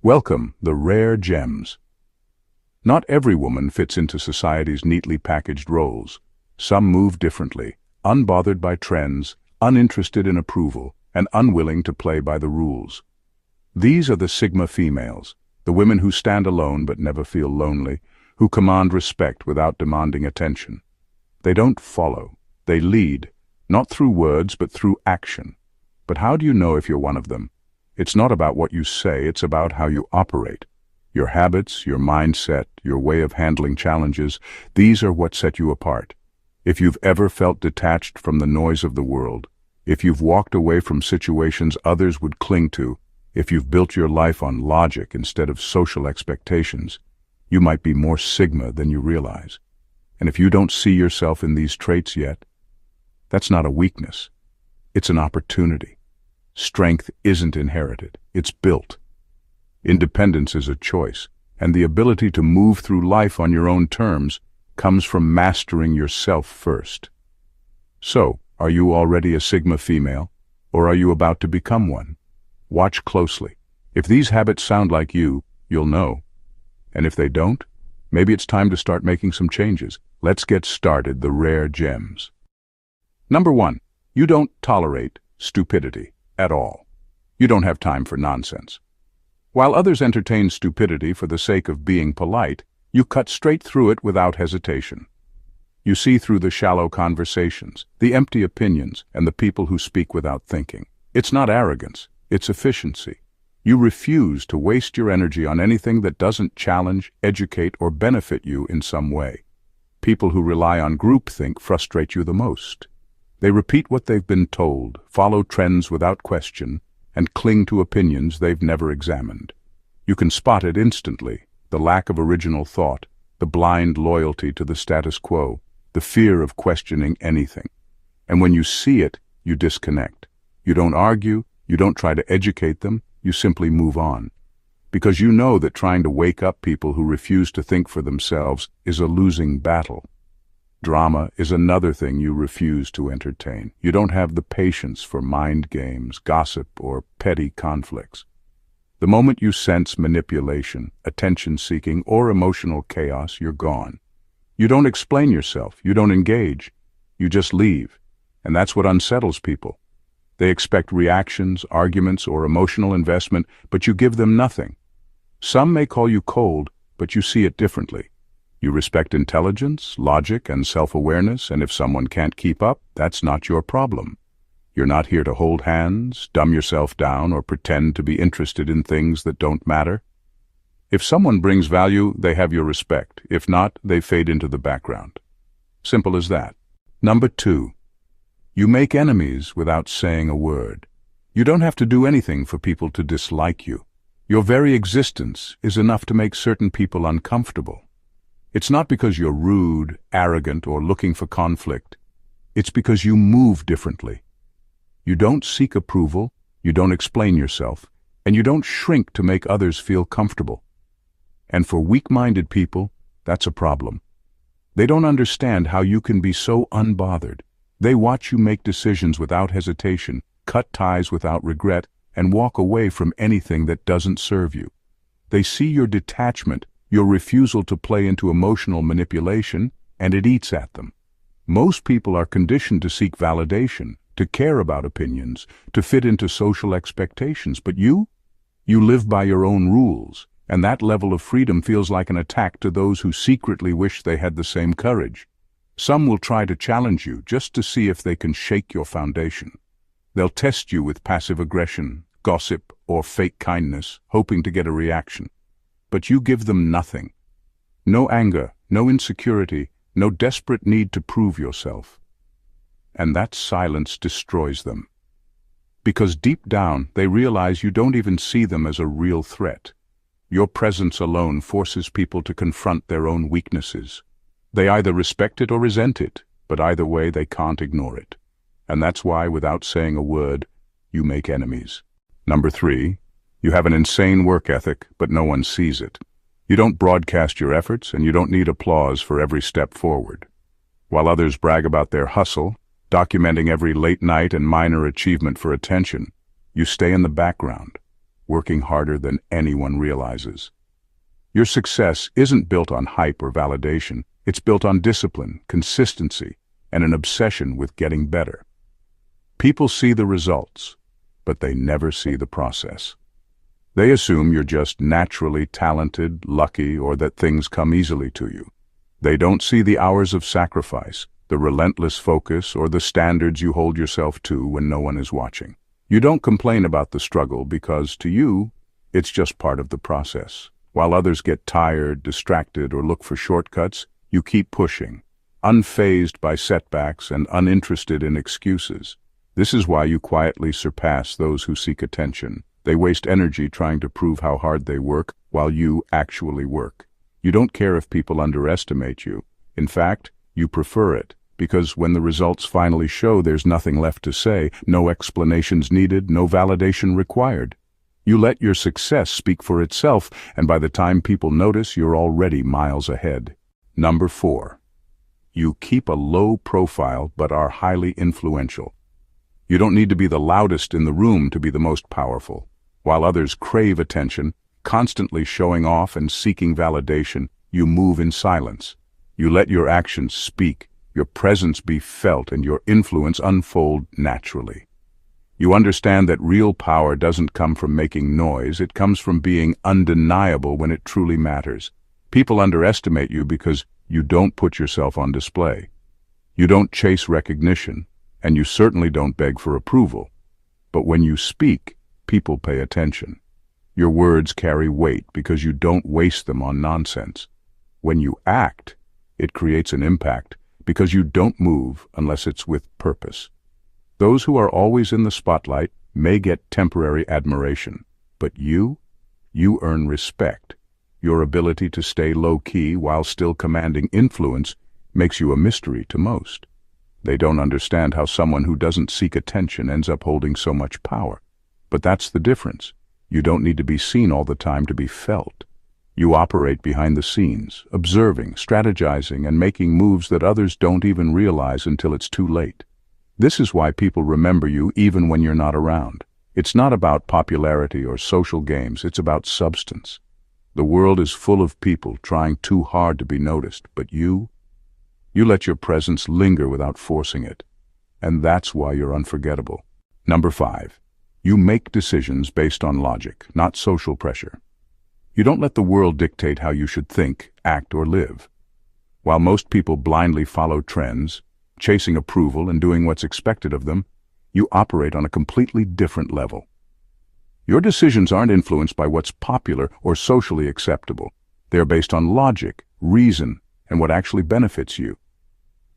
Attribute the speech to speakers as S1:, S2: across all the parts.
S1: Welcome, the rare gems. Not every woman fits into society's neatly packaged roles. Some move differently, unbothered by trends, uninterested in approval, and unwilling to play by the rules. These are the Sigma females, the women who stand alone but never feel lonely, who command respect without demanding attention. They don't follow, they lead, not through words but through action. But how do you know if you're one of them? It's not about what you say, it's about how you operate. Your habits, your mindset, your way of handling challenges, these are what set you apart. If you've ever felt detached from the noise of the world, if you've walked away from situations others would cling to, if you've built your life on logic instead of social expectations, you might be more Sigma than you realize. And if you don't see yourself in these traits yet, that's not a weakness. It's an opportunity. Strength isn't inherited, it's built. Independence is a choice, and the ability to move through life on your own terms comes from mastering yourself first. So, are you already a Sigma female, or are you about to become one? Watch closely. If these habits sound like you, you'll know. And if they don't, maybe it's time to start making some changes. Let's get started, the rare gems. Number 1, you don't tolerate stupidity at all. You don't have time for nonsense. While others entertain stupidity for the sake of being polite, you cut straight through it without hesitation. You see through the shallow conversations, the empty opinions, and the people who speak without thinking. It's not arrogance, it's efficiency. You refuse to waste your energy on anything that doesn't challenge, educate, or benefit you in some way. People who rely on groupthink frustrate you the most. They repeat what they've been told, follow trends without question, and cling to opinions they've never examined. You can spot it instantly, the lack of original thought, the blind loyalty to the status quo, the fear of questioning anything. And when you see it, you disconnect. You don't argue, you don't try to educate them, you simply move on. Because you know that trying to wake up people who refuse to think for themselves is a losing battle. Drama is another thing you refuse to entertain. You don't have the patience for mind games, gossip, or petty conflicts. The moment you sense manipulation, attention-seeking, or emotional chaos, you're gone. You don't explain yourself, you don't engage, you just leave. And that's what unsettles people. They expect reactions, arguments, or emotional investment, but you give them nothing. Some may call you cold, but you see it differently. You respect intelligence, logic, and self-awareness, and if someone can't keep up, that's not your problem. You're not here to hold hands, dumb yourself down, or pretend to be interested in things that don't matter. If someone brings value, they have your respect. If not, they fade into the background. Simple as that. Number 2, you make enemies without saying a word. You don't have to do anything for people to dislike you. Your very existence is enough to make certain people uncomfortable. It's not because you're rude, arrogant, or looking for conflict. It's because you move differently. You don't seek approval, you don't explain yourself, and you don't shrink to make others feel comfortable. And for weak-minded people, that's a problem. They don't understand how you can be so unbothered. They watch you make decisions without hesitation, cut ties without regret, and walk away from anything that doesn't serve you. They see your detachment, your refusal to play into emotional manipulation, and it eats at them. Most people are conditioned to seek validation, to care about opinions, to fit into social expectations, but you live by your own rules, and that level of freedom feels like an attack to those who secretly wish they had the same courage. Some will try to challenge you just to see if they can shake your foundation. They'll test you with passive aggression, gossip, or fake kindness, hoping to get a reaction. But you give them nothing. No anger, no insecurity, no desperate need to prove yourself. And that silence destroys them. Because deep down, they realize you don't even see them as a real threat. Your presence alone forces people to confront their own weaknesses. They either respect it or resent it, but either way they can't ignore it. And that's why, without saying a word, you make enemies. Number 3, you have an insane work ethic, but no one sees it. You don't broadcast your efforts, and you don't need applause for every step forward. While others brag about their hustle, documenting every late night and minor achievement for attention, you stay in the background. working harder than anyone realizes. Your success isn't built on hype or validation. It's built on discipline, consistency, and an obsession with getting better. People see the results, but they never see the process. They assume you're just naturally talented, lucky, or that things come easily to you. They don't see the hours of sacrifice, the relentless focus, or the standards you hold yourself to when no one is watching. You don't complain about the struggle because, to you, it's just part of the process. While others get tired, distracted, or look for shortcuts, you keep pushing, unfazed by setbacks and uninterested in excuses. This is why you quietly surpass those who seek attention. They waste energy trying to prove how hard they work while you actually work. You don't care if people underestimate you. In fact, you prefer it, because when the results finally show, there's nothing left to say, no explanations needed, no validation required. You let your success speak for itself, and by the time people notice, you're already miles ahead. Number 4. You keep a low profile but are highly influential. You don't need to be the loudest in the room to be the most powerful. While others crave attention, constantly showing off and seeking validation, you move in silence. You let your actions speak, your presence be felt, and your influence unfold naturally. You understand that real power doesn't come from making noise, it comes from being undeniable when it truly matters. People underestimate you because you don't put yourself on display. You don't chase recognition, and you certainly don't beg for approval. But when you speak, people pay attention. Your words carry weight because you don't waste them on nonsense. When you act, it creates an impact because you don't move unless it's with purpose. Those who are always in the spotlight may get temporary admiration, but you earn respect. Your ability to stay low-key while still commanding influence makes you a mystery to most. They don't understand how someone who doesn't seek attention ends up holding so much power. But that's the difference. You don't need to be seen all the time to be felt. You operate behind the scenes, observing, strategizing, and making moves that others don't even realize until it's too late. This is why people remember you even when you're not around. It's not about popularity or social games, it's about substance. The world is full of people trying too hard to be noticed, but you let your presence linger without forcing it. And that's why you're unforgettable. Number 5. You make decisions based on logic, not social pressure. You don't let the world dictate how you should think, act, or live. While most people blindly follow trends, chasing approval and doing what's expected of them, you operate on a completely different level. Your decisions aren't influenced by what's popular or socially acceptable. They're based on logic, reason, and what actually benefits you.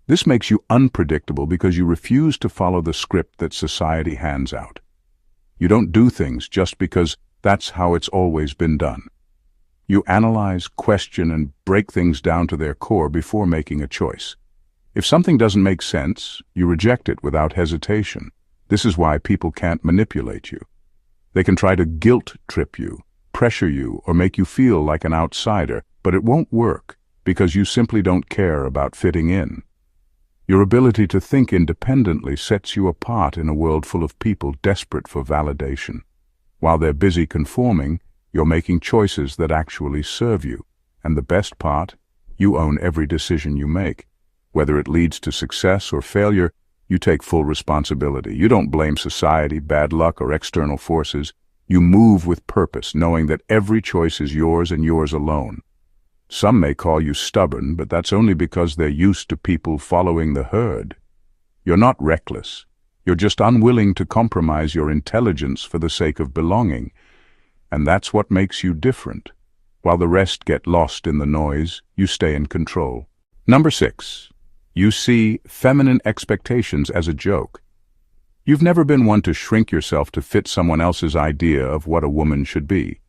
S1: This makes you unpredictable because you refuse to follow the script that society hands out. You don't do things just because that's how it's always been done. You analyze, question, and break things down to their core before making a choice. If something doesn't make sense, you reject it without hesitation. This is why people can't manipulate you. They can try to guilt trip you, pressure you, or make you feel like an outsider, but it won't work because you simply don't care about fitting in. Your ability to think independently sets you apart in a world full of people desperate for validation. While they're busy conforming, you're making choices that actually serve you. And the best part, you own every decision you make. Whether it leads to success or failure, you take full responsibility. You don't blame society, bad luck, or external forces. You move with purpose, knowing that every choice is yours and yours alone. Some may call you stubborn, but that's only because they're used to people following the herd. You're not reckless. You're just unwilling to compromise your intelligence for the sake of belonging. And that's what makes you different. While the rest get lost in the noise, you stay in control. Number 6. You see feminine expectations as a joke. You've never been one to shrink yourself to fit someone else's idea of what a woman should be.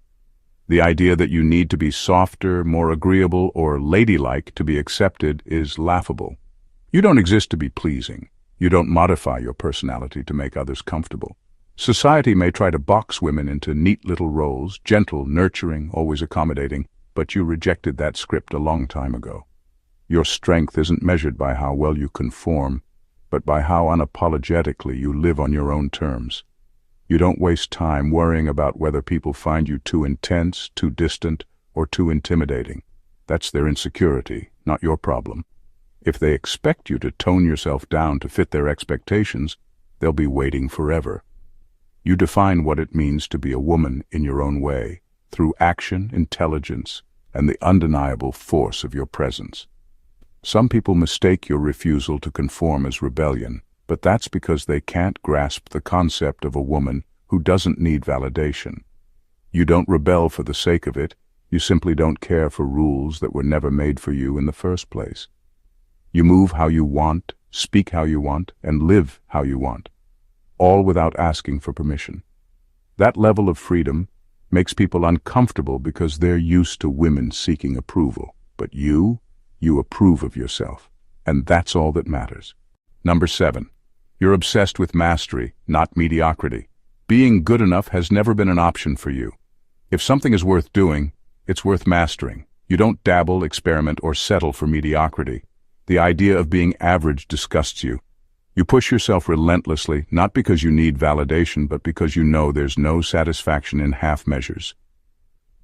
S1: The idea that you need to be softer, more agreeable, or ladylike to be accepted is laughable. You don't exist to be pleasing. You don't modify your personality to make others comfortable. Society may try to box women into neat little roles, gentle, nurturing, always accommodating, but you rejected that script a long time ago. Your strength isn't measured by how well you conform, but by how unapologetically you live on your own terms. You don't waste time worrying about whether people find you too intense, too distant, or too intimidating. That's their insecurity, not your problem. If they expect you to tone yourself down to fit their expectations, they'll be waiting forever. You define what it means to be a woman in your own way, through action, intelligence, and the undeniable force of your presence. Some people mistake your refusal to conform as rebellion, but that's because they can't grasp the concept of a woman who doesn't need validation. You don't rebel for the sake of it, you simply don't care for rules that were never made for you in the first place. You move how you want, speak how you want, and live how you want, all without asking for permission. That level of freedom makes people uncomfortable because they're used to women seeking approval. But you approve of yourself, and that's all that matters. Number 7. You're obsessed with mastery, not mediocrity. Being good enough has never been an option for you. If something is worth doing, it's worth mastering. You don't dabble, experiment, or settle for mediocrity. The idea of being average disgusts you. You push yourself relentlessly, not because you need validation, but because you know there's no satisfaction in half measures.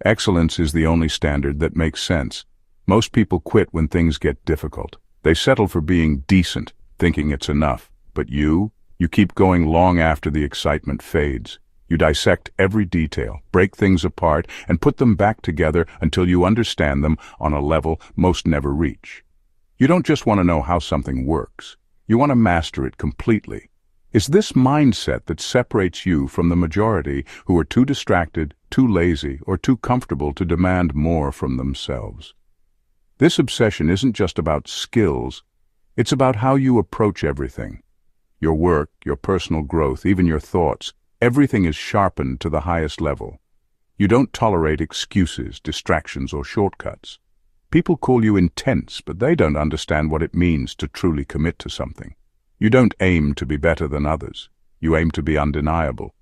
S1: Excellence is the only standard that makes sense. Most people quit when things get difficult. They settle for being decent, thinking it's enough. But you keep going long after the excitement fades. You dissect every detail, break things apart, and put them back together until you understand them on a level most never reach. You don't just want to know how something works. You want to master it completely. It's this mindset that separates you from the majority who are too distracted, too lazy, or too comfortable to demand more from themselves. This obsession isn't just about skills, it's about how you approach everything. Your work, your personal growth, even your thoughts, everything is sharpened to the highest level. You don't tolerate excuses, distractions, or shortcuts. People call you intense, but they don't understand what it means to truly commit to something. You don't aim to be better than others. You aim to be undeniable.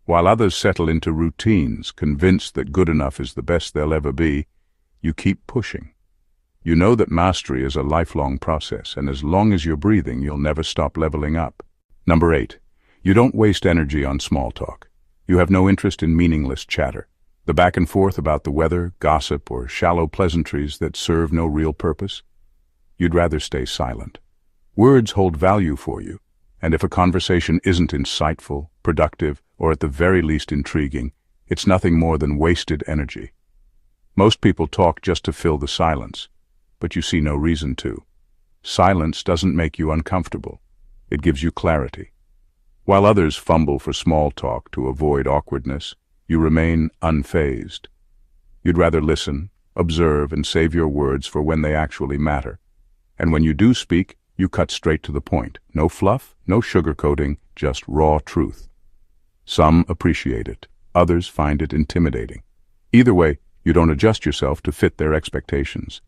S1: While others settle into routines, convinced that good enough is the best they'll ever be, you keep pushing. You know that mastery is a lifelong process, and as long as you're breathing, you'll never stop leveling up. Number 8. You don't waste energy on small talk. You have no interest in meaningless chatter. The back and forth about the weather, gossip, or shallow pleasantries that serve no real purpose. You'd rather stay silent. Words hold value for you, and if a conversation isn't insightful, productive, or at the very least intriguing, it's nothing more than wasted energy. Most people talk just to fill the silence, but you see no reason to. Silence doesn't make you uncomfortable. It gives you clarity. While others fumble for small talk to avoid awkwardness, you remain unfazed. You'd rather listen, observe, and save your words for when they actually matter. And when you do speak, you cut straight to the point. No fluff, no sugarcoating, just raw truth. Some appreciate it. Others find it intimidating. Either way, you don't adjust yourself to fit their expectations.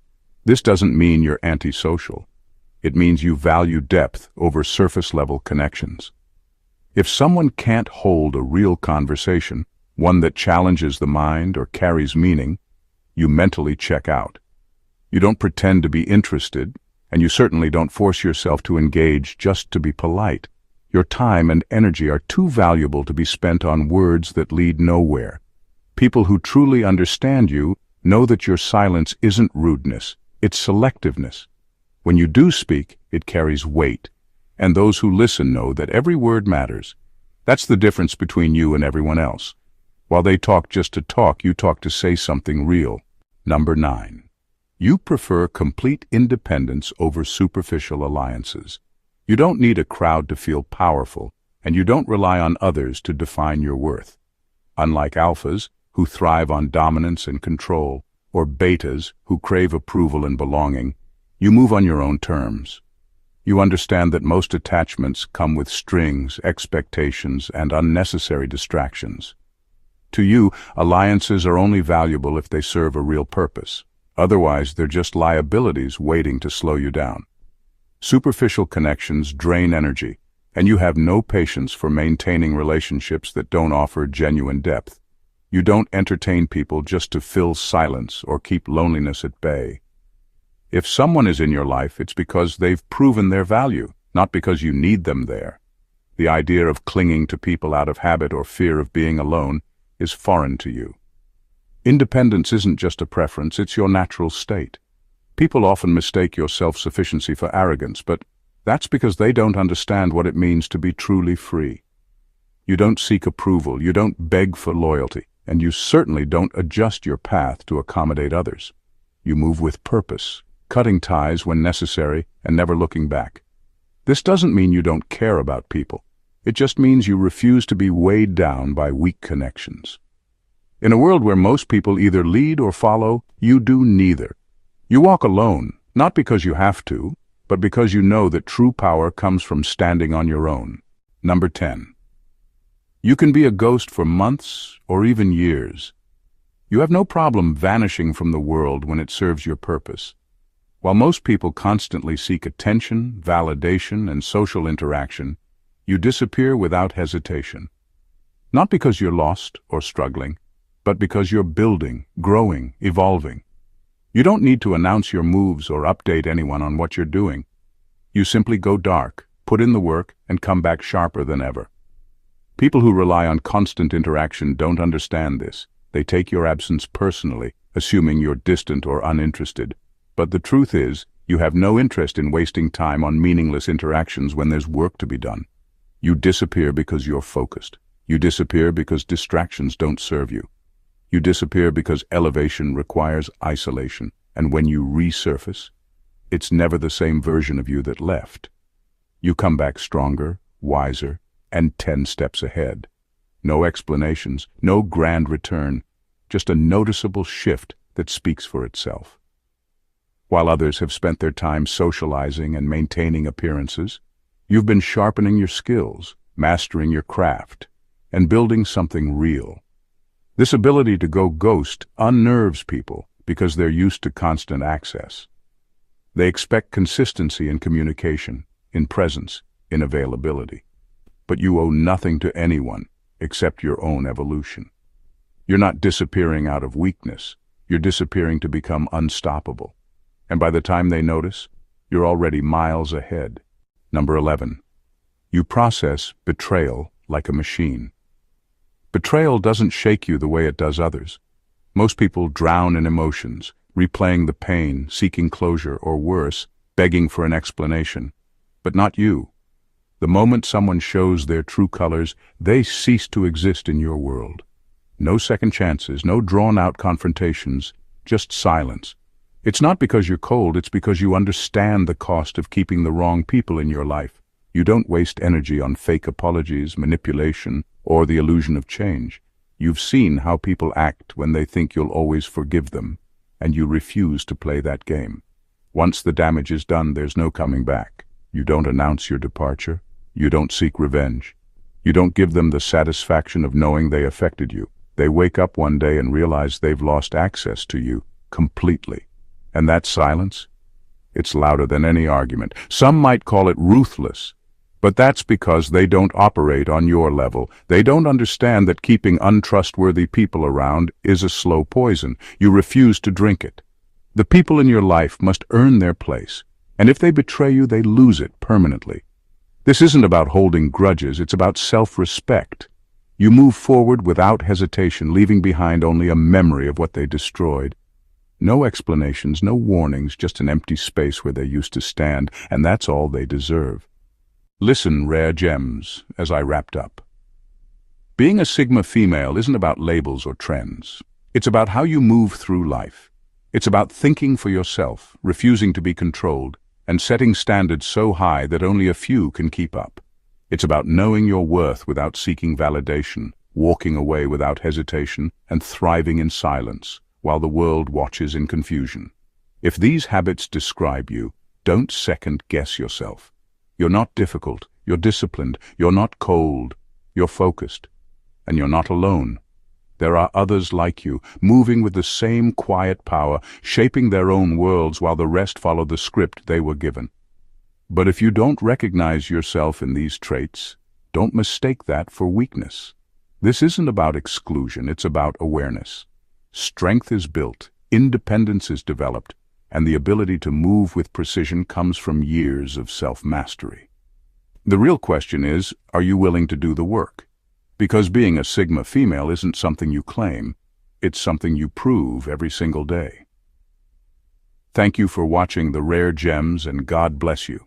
S1: This doesn't mean you're antisocial. It means you value depth over surface-level connections. If someone can't hold a real conversation, one that challenges the mind or carries meaning, you mentally check out. You don't pretend to be interested, and you certainly don't force yourself to engage just to be polite. Your time and energy are too valuable to be spent on words that lead nowhere. People who truly understand you know that your silence isn't rudeness, it's selectiveness. When you do speak, it carries weight, and those who listen know that every word matters. That's the difference between you and everyone else. While they talk just to talk, you talk to say something real. Number 9. You prefer complete independence over superficial alliances. You don't need a crowd to feel powerful, and you don't rely on others to define your worth. Unlike alphas, who thrive on dominance and control, or betas, who crave approval and belonging, you move on your own terms. You understand that most attachments come with strings, expectations, and unnecessary distractions. To you, alliances are only valuable if they serve a real purpose. Otherwise, they're just liabilities waiting to slow you down. Superficial connections drain energy, and you have no patience for maintaining relationships that don't offer genuine depth. You don't entertain people just to fill silence or keep loneliness at bay. If someone is in your life, it's because they've proven their value, not because you need them there. The idea of clinging to people out of habit or fear of being alone is foreign to you. Independence isn't just a preference, it's your natural state. People often mistake your self-sufficiency for arrogance, but that's because they don't understand what it means to be truly free. You don't seek approval, you don't beg for loyalty, and you certainly don't adjust your path to accommodate others. You move with purpose, cutting ties when necessary and never looking back. This doesn't mean you don't care about people. It just means you refuse to be weighed down by weak connections. In a world where most people either lead or follow, you do neither. You walk alone, not because you have to, but because you know that true power comes from standing on your own. Number 10. You can be a ghost for months or even years. You have no problem vanishing from the world when it serves your purpose. While most people constantly seek attention, validation, and social interaction, you disappear without hesitation. Not because you're lost or struggling, but because you're building, growing, evolving. You don't need to announce your moves or update anyone on what you're doing. You simply go dark, put in the work, and come back sharper than ever. People who rely on constant interaction don't understand this. They take your absence personally, assuming you're distant or uninterested. But the truth is, you have no interest in wasting time on meaningless interactions when there's work to be done. You disappear because you're focused. You disappear because distractions don't serve you. You disappear because elevation requires isolation, and when you resurface, it's never the same version of you that left. You come back stronger, wiser, and 10 steps ahead. No explanations, no grand return, just a noticeable shift that speaks for itself. While others have spent their time socializing and maintaining appearances, you've been sharpening your skills, mastering your craft, and building something real. This ability to go ghost unnerves people because they're used to constant access. They expect consistency in communication, in presence, in availability. But you owe nothing to anyone except your own evolution. You're not disappearing out of weakness. You're disappearing to become unstoppable. And by the time they notice, you're already miles ahead. Number 11. You process betrayal like a machine. Betrayal doesn't shake you the way it does others. Most people drown in emotions, replaying the pain, seeking closure, or worse, begging for an explanation. But not you. The moment someone shows their true colors, they cease to exist in your world. No second chances, no drawn-out confrontations, just silence. It's not because you're cold, it's because you understand the cost of keeping the wrong people in your life. You don't waste energy on fake apologies, manipulation, or the illusion of change. You've seen how people act when they think you'll always forgive them, and you refuse to play that game. Once the damage is done, there's no coming back. You don't announce your departure. You don't seek revenge. You don't give them the satisfaction of knowing they affected you. They wake up one day and realize they've lost access to you completely. And that silence? It's louder than any argument. Some might call it ruthless. But that's because they don't operate on your level. They don't understand that keeping untrustworthy people around is a slow poison. You refuse to drink it. The people in your life must earn their place. And if they betray you, they lose it permanently. This isn't about holding grudges, it's about self-respect. You move forward without hesitation, leaving behind only a memory of what they destroyed. No explanations, no warnings, just an empty space where they used to stand, and that's all they deserve. Listen, rare gems, as I wrapped up. Being a Sigma female isn't about labels or trends. It's about how you move through life. It's about thinking for yourself, refusing to be controlled, and setting standards so high that only a few can keep up. It's about knowing your worth without seeking validation, walking away without hesitation, and thriving in silence, while the world watches in confusion. If these habits describe you, don't second-guess yourself. You're not difficult, you're disciplined, you're not cold, you're focused. And you're not alone. There are others like you, moving with the same quiet power, shaping their own worlds while the rest follow the script they were given. But if you don't recognize yourself in these traits, don't mistake that for weakness. This isn't about exclusion, it's about awareness. Strength is built, independence is developed, and the ability to move with precision comes from years of self-mastery. The real question is, are you willing to do the work? Because being a Sigma female isn't something you claim, it's something you prove every single day. Thank you for watching The Rare Gems, and God bless you.